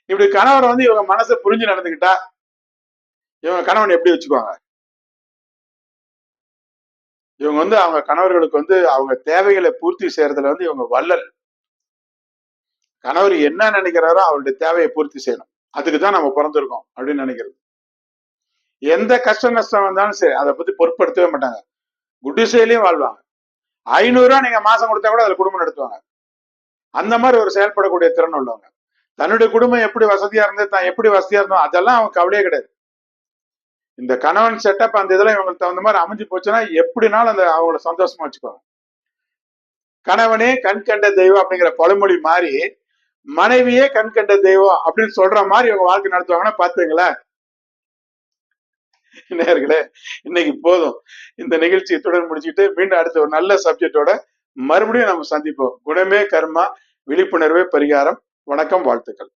இப்படி கணவர் வந்து இவங்க மனசை புரிஞ்சு நடந்துக்கிட்டா இவங்க கணவன் எப்படி வச்சுக்குவாங்க? இவங்க வந்து அவங்க கணவர்களுக்கு வந்து அவங்க தேவைகளை பூர்த்தி செய்யறதுல வந்து இவங்க வள்ளல். கணவர் என்ன நினைக்கிறாரோ அவருடைய தேவையை பூர்த்தி செய்யணும். அதுக்குதான் நம்ம பிறந்திருக்கோம் அப்படின்னு நினைக்கிறது. எந்த கஷ்ட நஷ்டம் வந்தாலும் சரி அதை பத்தி பொருட்படுத்தவே மாட்டாங்க. குடிசையிலையும் வாழ்வாங்க. 500 நீங்க மாசம் கொடுத்தா கூட அதுல குடும்பம் நடத்துவாங்க. அந்த மாதிரி ஒரு செயல்படக்கூடிய திறன் உள்ளவங்க. தன்னுடைய குடும்பம் எப்படி வசதியா இருந்து தான் எப்படி வசதியா இருந்தோம் அதெல்லாம் அவங்க கவலையே கிடையாது. இந்த கணவன் செட்டப் அந்த இதெல்லாம் இவங்களுக்கு தகுந்த மாதிரி அமைஞ்சு போச்சுன்னா எப்படினாலும் அந்த அவங்கள சந்தோஷமா வச்சுக்குவாங்க. கணவனே கண் கண்ட தெய்வம் அப்படிங்கிற பழமொழி மாறி மனைவியே கண் கண்ட தெய்வம் அப்படின்னு சொல்ற மாதிரி இவங்க வாழ்க்கை நடத்துவாங்கன்னா பாத்துங்களேன். நேயர்களே, இன்னைக்கு போதும். இந்த நிகழ்ச்சியை தொடர் முடிச்சுட்டு மீண்டும் அடுத்த ஒரு நல்ல சப்ஜெக்டோட மறுபடியும் நம்ம சந்திப்போம். குணமே கர்மா, விழிப்புணர்வே பரிகாரம். வணக்கம், வாழ்த்துக்கள்.